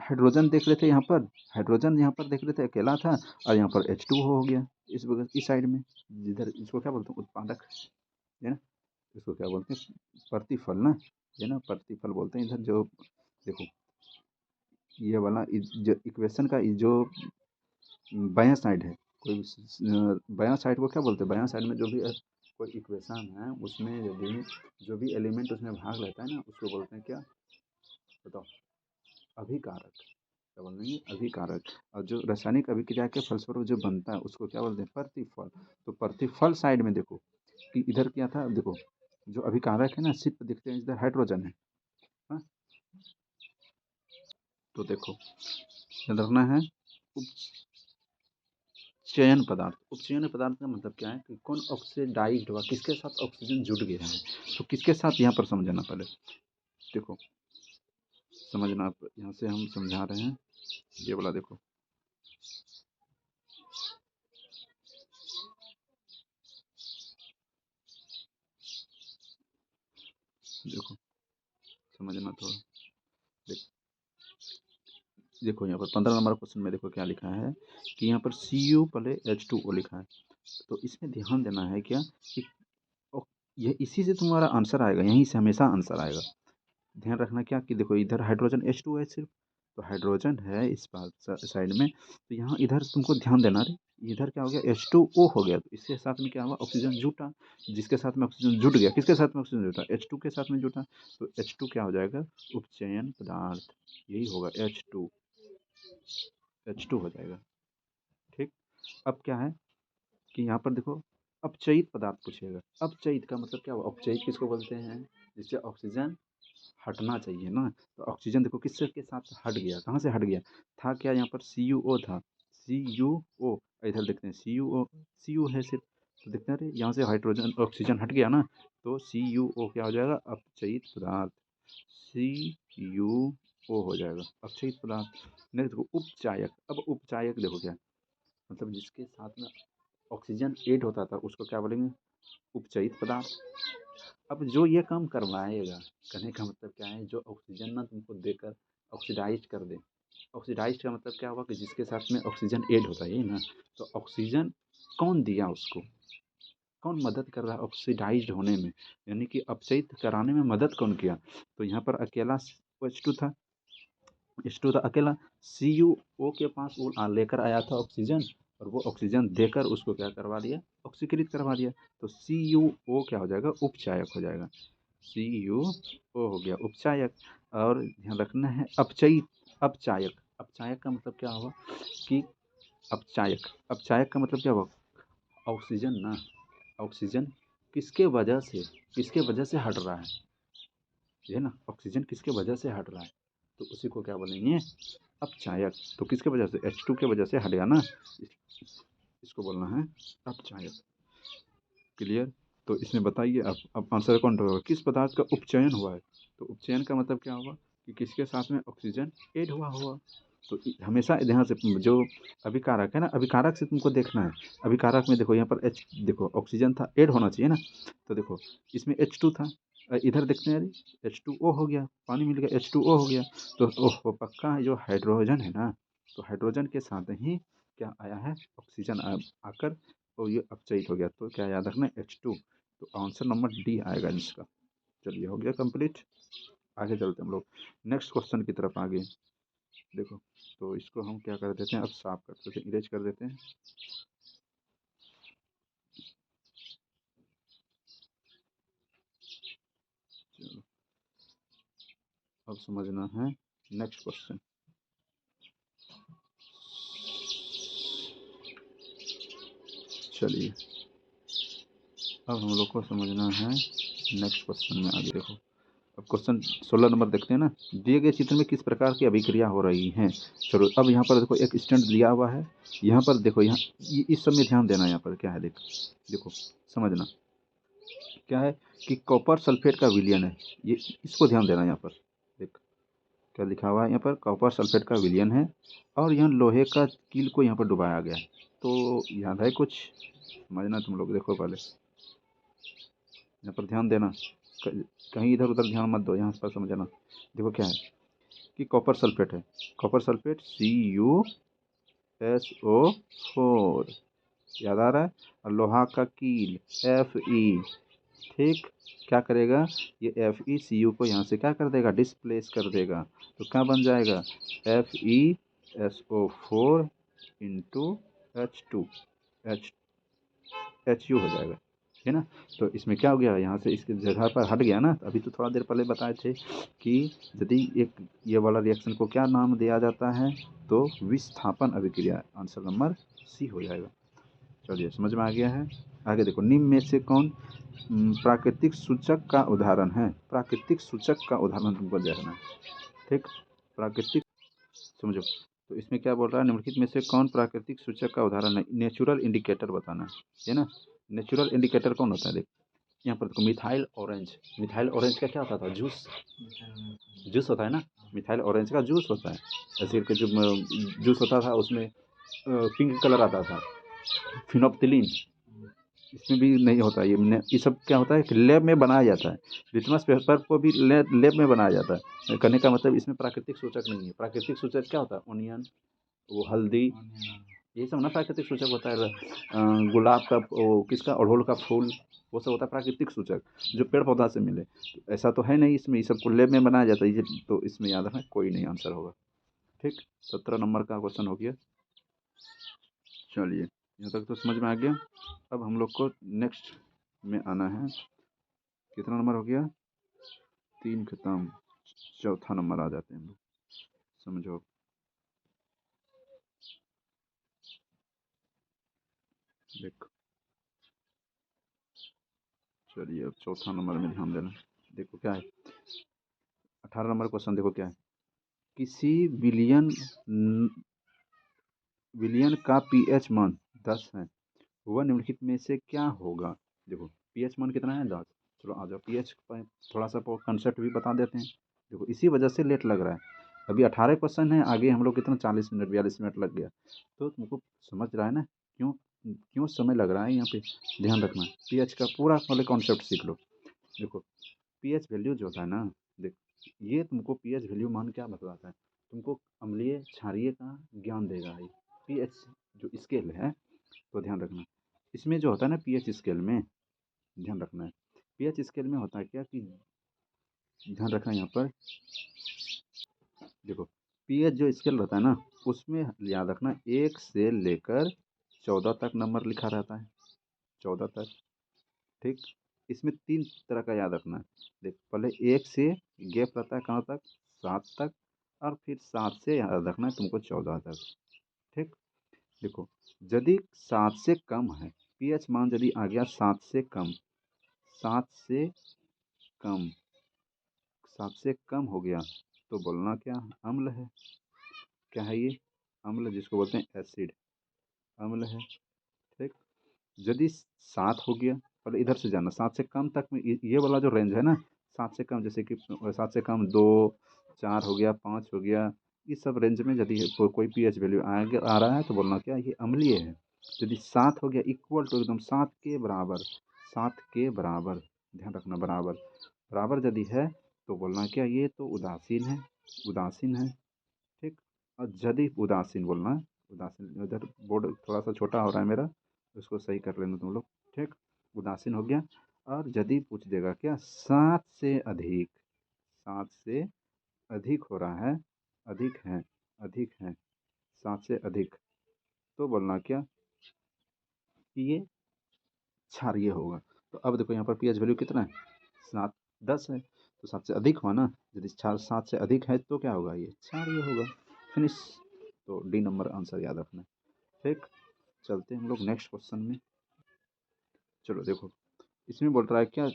हाइड्रोजन देख रहे थे, यहाँ पर हाइड्रोजन यहाँ पर देख रहे थे अकेला था, और यहाँ पर H2 हो गया इस वजह इस साइड में, जिधर इसको क्या बोलते हैं उत्पादक है ना, इसको क्या बोलते हैं प्रतिफल ना, है ना, प्रतिफल बोलते हैं इधर। जो देखो ये वाला जो इक्वेशन का जो बायां साइड है, कोई बायां साइड को क्या बोलते हैं, बायां साइड में जो भी कोई इक्वेशन है उसमें यदि जो भी एलिमेंट उसमें भाग लेता है ना, उसको बोलते हैं क्या, बताओ, अभिकारक। क्या बोल रहे हैं, अभिकारक। और जो रासायनिक अभिक्रिया के फलस्वरूप जो बनता है उसको क्या बोलते हैं, प्रतिफल। तो प्रतिफल साइड में देखो कि इधर क्या था, देखो जो अभिकारक है ना सिर्फ दिखते हैं, इधर हाइड्रोजन है, हाँ? तो देखो याद रखना है, उपचयन पदार्थ। उपचयन पदार्थ का मतलब क्या है कि कौन ऑक्सीडाइज्ड हुआ, किसके साथ ऑक्सीजन जुड़ गया है, तो किसके साथ यहाँ पर समझना पहले, देखो समझना, यहाँ से हम समझा रहे हैं, ये वाला देखो, देखो समझना थोड़ा, देखो यहाँ पर 15 नंबर क्वेश्चन में देखो क्या लिखा है कि यहाँ पर Cu पहले H2O लिखा है, तो इसमें ध्यान देना है क्या कि ये इसी से तुम्हारा आंसर आएगा, यहीं से हमेशा आंसर आएगा। ध्यान रखना क्या कि देखो इधर हाइड्रोजन H2 है सिर्फ, तो हाइड्रोजन है इस पास साइड में, तो यहाँ इधर तुमको ध्यान देना रे, इधर क्या हो गया H2O हो गया, तो इसके साथ में क्या हुआ ऑक्सीजन जुटा, जिसके साथ में ऑक्सीजन जुट गया, किसके साथ में ऑक्सीजन जुटा, H2 के साथ में जुटा, तो H2 क्या हो जाएगा, उपचयन पदार्थ, यही होगा H2 हो जाएगा। ठीक, अब क्या है कि यहाँ पर देखो अपचयित पदार्थ पूछेगा। अपचयित का मतलब क्या हुआ, अपचयित किसको बोलते हैं, जिससे ऑक्सीजन हटना चाहिए ना, तो ऑक्सीजन देखो किसके के साथ हट गया, कहाँ से हट गया, था क्या यहाँ पर CuO था, CuO, इधर देखते हैं CuO, Cu है सिर्फ, तो देखते हैं यहाँ से हाइड्रोजन ऑक्सीजन हट गया ना, तो CuO क्या हो जाएगा, अपचयित पदार्थ, CuO हो जाएगा अपचयित पदार्थ। नेक्स्ट देखो उपचायक। अब उपचायक देखो क्या मतलब, जिसके साथ में ऑक्सीजन ऐड होता था उसको क्या बोलेंगे, उपचयित पदार्थ। अब जो ये काम करवाएगा, कहने का मतलब क्या है, जो ऑक्सीजन ना तुमको देकर ऑक्सीडाइज कर दे, ऑक्सीडाइज का मतलब क्या हुआ कि जिसके साथ में ऑक्सीजन ऐड होता है ना, तो ऑक्सीजन कौन दिया उसको, कौन मदद कर रहा है ऑक्सीडाइज्ड होने में, यानी कि अपचयित कराने में मदद कौन किया, तो यहाँ पर अकेला H2 था, H2 था अकेला, CuO के पास वो लेकर आया था ऑक्सीजन, और वो ऑक्सीजन देकर उसको क्या करवा दिया, ऑक्सीकृत करवा दिया, तो CuO क्या हो जाएगा, उपचायक हो जाएगा, CuO हो गया उपचायक। और ध्यान रखना है अपचयित, अपचायक, अपचायक का मतलब क्या हुआ कि अपचायक, अपचायक का मतलब क्या हुआ, ऑक्सीजन ना, ऑक्सीजन किसके वजह से हट रहा है ना, ऑक्सीजन किसके वजह से हट रहा है, तो उसी को क्या बोलेंगे, अपचायक। तो किसके वजह से, H2 के वजह से हट गया ना, इसको बोलना है अपचायक। क्लियर, तो इसमें बताइए अब आंसर कौन होगा, किस पदार्थ का उपचयन हुआ है, तो उपचयन का मतलब क्या हुआ कि किसके साथ में ऑक्सीजन ऐड हुआ। तो हमेशा ध्यान से, जो अभिकारक है ना, अभिकारक से तुमको देखना है, अभिकारक में देखो यहाँ पर H, देखो ऑक्सीजन था, ऐड होना चाहिए ना, तो देखो इसमें H2 था, इधर देखते हैं H2O हो गया, पानी मिल गया H2O हो गया, तो ओह पक्का जो हाइड्रोजन है ना, तो हाइड्रोजन के साथ ही क्या आया है, ऑक्सीजन आकर तो ये अपचयित हो गया, तो क्या याद रखना H2, तो आंसर नंबर D आएगा इसका। चलिए हो गया कंप्लीट, आगे चलते हैं हम लोग नेक्स्ट क्वेश्चन की तरफ आगे। देखो तो इसको हम क्या कर देते हैं, अब साफ कर देते हैं, इरेज कर देते हैं। चलो अब समझना है नेक्स्ट क्वेश्चन। चलिए अब हम लोग को समझना है नेक्स्ट क्वेश्चन में आगे। देखो अब क्वेश्चन 16 नंबर देखते हैं ना, दिए गए चित्र में किस प्रकार की अभिक्रिया हो रही हैं। चलो अब यहाँ पर देखो एक स्टैंड दिया हुआ है, यहाँ पर देखो, यहाँ इस सब में ध्यान देना, यहाँ पर क्या है देखो समझना क्या है कि कॉपर सल्फेट का विलयन है, ये इसको ध्यान देना यहाँ पर। देख क्या लिखा हुआ है यहाँ पर, कॉपर सल्फेट का विलयन है और यहाँ लोहे का कील को यहाँ पर डुबाया गया है। तो याद है कुछ, समझना तुम लोग। देखो पहले यहाँ पर ध्यान देना, कहीं इधर उधर ध्यान मत दो, यहाँ पर समझना। देखो क्या है कि कॉपर सल्फेट है, कॉपर सल्फेट CuSO4 याद आ रहा है, और लोहा का कील Fe। ठीक, क्या करेगा ये FeCu को यहाँ से क्या कर देगा, डिस्प्लेस कर देगा। तो क्या बन जाएगा FeSO4 इंटू H2 HU हो जाएगा, है ना। तो इसमें क्या हो गया, यहाँ से इसकी जगह पर हट गया ना। अभी तो थोड़ा देर पहले बताए थे कि यदि एक ये वाला रिएक्शन को क्या नाम दिया जाता है, तो विस्थापन अभिक्रिया। आंसर नंबर सी हो जाएगा। चलिए समझ में आ गया है। आगे देखो, निम्न में से कौन प्राकृतिक सूचक का उदाहरण है। प्राकृतिक सूचक का उदाहरण तुमको देखना है, ठीक। प्राकृतिक समझो, तो इसमें क्या बोल रहा है, निम्नलिखित में से कौन प्राकृतिक सूचक का उदाहरण है। नेचुरल इंडिकेटर बताना है ना। नेचुरल इंडिकेटर कौन होता है, देख यहाँ पर देखो, मिथाइल ऑरेंज। मिथाइल ऑरेंज का क्या होता था, जूस, जूस होता है ना। मिथाइल ऑरेंज का जूस होता है, ऐसे करके जो जूस होता था उसमें पिंक कलर आता था, फिनोप्थिलीन। इसमें भी नहीं होता ये सब क्या होता है कि लैब में बनाया जाता है। लिटमस पेपर को भी लैब में बनाया जाता है। कहने का मतलब इसमें प्राकृतिक सूचक नहीं है। प्राकृतिक सूचक क्या होता है, ओनियन, वो हल्दी, ये सब ना प्राकृतिक सूचक होता है। गुलाब का, वो किसका, अड़हुल का फूल, वो सब होता है प्राकृतिक सूचक जो पेड़ पौधा से मिले। तो ऐसा तो है नहीं इसमें, ये सबको लैब में बनाया जाता है। तो इसमें याद रखना कोई नहीं आंसर होगा, ठीक। 17 नंबर का क्वेश्चन हो गया। चलिए यहाँ तक तो समझ में आ गया। अब हम लोग को नेक्स्ट में आना है। कितना नंबर हो गया, 3 खत्म, चौथा नंबर आ जाते हैं हम लोग। समझो, देखो, चलिए अब चौथा नंबर में ध्यान देना। देखो क्या है, 18 नंबर क्वेश्चन देखो क्या है। किसी विलियन का pH मान 10 है, वह निम्नलिखित में से क्या होगा। देखो pH मान कितना है, 10। चलो आ जाओ, pH पर थोड़ा सा कंसेप्ट भी बता देते हैं। देखो इसी वजह से लेट लग रहा है। अभी 18 क्वेश्चन है, आगे हम लोग कितना 40 मिनट 42 मिनट लग गया। तो तुमको समझ रहा है ना क्यों क्यों समय लग रहा है यहाँ पे। ध्यान रखना, pH का पूरा पहले कॉन्सेप्ट सीख लो। देखो pH वैल्यू जो होता है ना, देख ये तुमको pH वैल्यू मान क्या बताता है, तुमको अम्लीय क्षारीय का ज्ञान देगा। ये pH जो स्केल है, तो ध्यान रखना इसमें जो होता है ना pH स्केल में, ध्यान रखना है pH स्केल में होता है क्या कि, ध्यान रखना यहाँ पर देखो pH जो स्केल रहता है ना, उसमें याद रखना 1 से लेकर 14 तक नंबर लिखा रहता है, 14 तक, ठीक। इसमें 3 तरह का याद रखना है। देख पहले 1 से गैप रहता है कहाँ तक, 7 तक, और फिर 7 से याद रखना है तुमको 14 तक, ठीक। देखो यदि 7 से कम है, pH मान यदि आ गया 7 से कम, 7 से कम, 7 से कम हो गया, तो बोलना क्या, अम्ल है। क्या है ये, अम्ल, जिसको बोलते हैं एसिड, अम्ल है, ठीक। यदि 7 हो गया, पहले इधर से जाना, 7 से कम तक में ये वाला जो रेंज है ना, 7 से कम, जैसे कि 7 से कम 2, 4 हो गया, 5 हो गया, इस सब रेंज में यदि कोई pH वैल्यू आ रहा है, तो बोलना क्या, ये अम्लीय है। यदि 7 हो गया, इक्वल टू एकदम 7 के बराबर, 7 के बराबर, ध्यान रखना बराबर, बराबर यदि है, तो बोलना क्या, ये तो उदासीन है, उदासीन है, ठीक। और यदि उदासीन बोलना, उदासीन, इधर बोर्ड थोड़ा सा छोटा हो रहा है मेरा, उसको सही कर लेना तुम लोग, ठीक। उदासीन हो गया। और यदि पूछ देगा क्या, 7 से अधिक, 7 से अधिक हो रहा है, अधिक है, अधिक है, 7 से अधिक, तो बोलना क्या कि ये क्षारीय होगा। तो अब देखो यहाँ पर pH वैल्यू कितना है, 7, 10 है, तो 7 से अधिक हुआ ना, यदि 7 से अधिक है तो क्या होगा, ये क्षारीय होगा। फिनिश। तो डी नंबर आंसर याद रखना, ठीक। चलते हैं हम लोग नेक्स्ट क्वेश्चन में। चलो देखो, इसमें बोल रहा है क्या,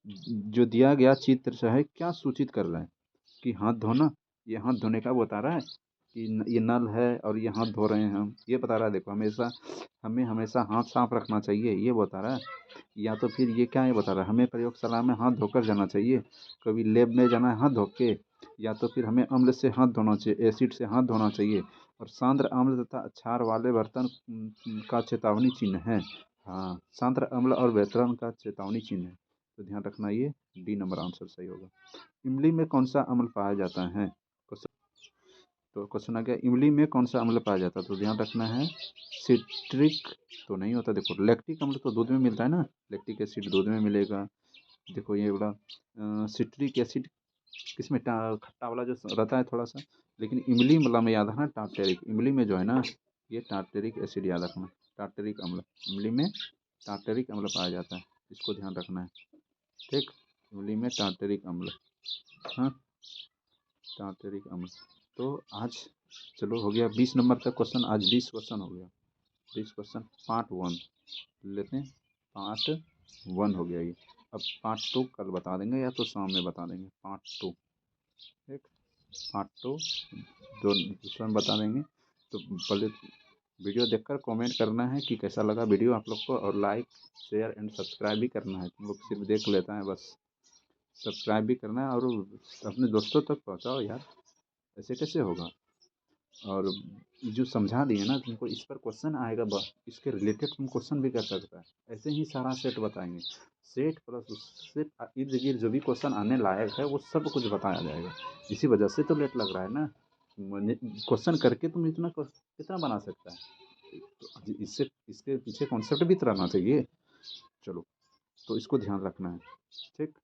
जो दिया गया चित्र जो है क्या सूचित कर रहा है कि हाथ धोना, ये हाथ धोने का बता रहा है कि ये नल है और ये हाथ धो रहे हैं हम, ये बता रहा है। देखो हमें हमेशा हाथ साफ रखना चाहिए, ये बता रहा है। या तो फिर ये क्या है बता रहा है, हमें प्रयोगशाला में हाथ धोकर जाना चाहिए, कभी लैब में जाना है हाथ धो के, या तो फिर हमें अम्ल से हाथ धोना चाहिए, एसिड से हाथ धोना चाहिए। और सांद्र अम्ल तथा क्षार वाले बर्तन का चेतावनी चिन्ह है। हाँ, सांद्र अम्ल और वेतरन का चेतावनी चिन्ह है, तो ध्यान रखना, ये डी नंबर आंसर सही होगा। इमली में कौन सा अम्ल पाया जाता है? तो क्वेश्चन आ गया, इमली में कौन सा अम्ल पाया जाता है? तो ध्यान रखना है, सिट्रिक तो नहीं होता। देखो, लैक्टिक अम्ल तो दूध में मिलता है ना, लैक्टिक एसिड दूध में मिलेगा। देखो ये बड़ा सिट्रिक एसिड किस में, खट्टा वाला जो रहता है थोड़ा सा, लेकिन इमली मतलब में याद रखना टार्टेरिक, इमली में जो है ना ये टार्टेरिक एसिड याद रखना, टार्टेरिक अम्ल, इमली में टार्टेरिक अम्ल पाया जाता है, इसको ध्यान रखना है। ठीक, इमली में टार्टेरिक अम्ल, हाँ, टार्टेरिक अम्ल। तो आज चलो हो गया 20 नंबर का क्वेश्चन, आज 20 क्वेश्चन हो गया, 20 क्वेश्चन पार्ट 1 लेते हैं, पार्ट 1 हो गया ये। अब पार्ट 2 कल बता देंगे या तो शाम में बता देंगे, पार्ट 2। ठीक, पार्ट 2 जो दूसरा में बता देंगे। तो पहले वीडियो देखकर कमेंट करना है कि कैसा लगा वीडियो आप लोग को, और लाइक शेयर एंड सब्सक्राइब भी करना है। तुम लोग सिर्फ देख लेता है बस, सब्सक्राइब भी करना है और अपने दोस्तों तक पहुंचाओ यार, ऐसे कैसे होगा। और जो समझा दिए ना तुमको, इस पर क्वेश्चन आएगा, इसके रिलेटेड तुम क्वेश्चन भी कर सकता है, ऐसे ही सारा सेट बताएंगे, सेट प्लस उससे इर्द गिर्द जो भी क्वेश्चन आने लायक है वो सब कुछ बताया जाएगा। इसी वजह से तो लेट लग रहा है ना, क्वेश्चन करके तुम इतना कितना बना सकता है, तो इससे इसके पीछे कॉन्सेप्ट भी तो रहना चाहिए। चलो, तो इसको ध्यान रखना है। ठीक।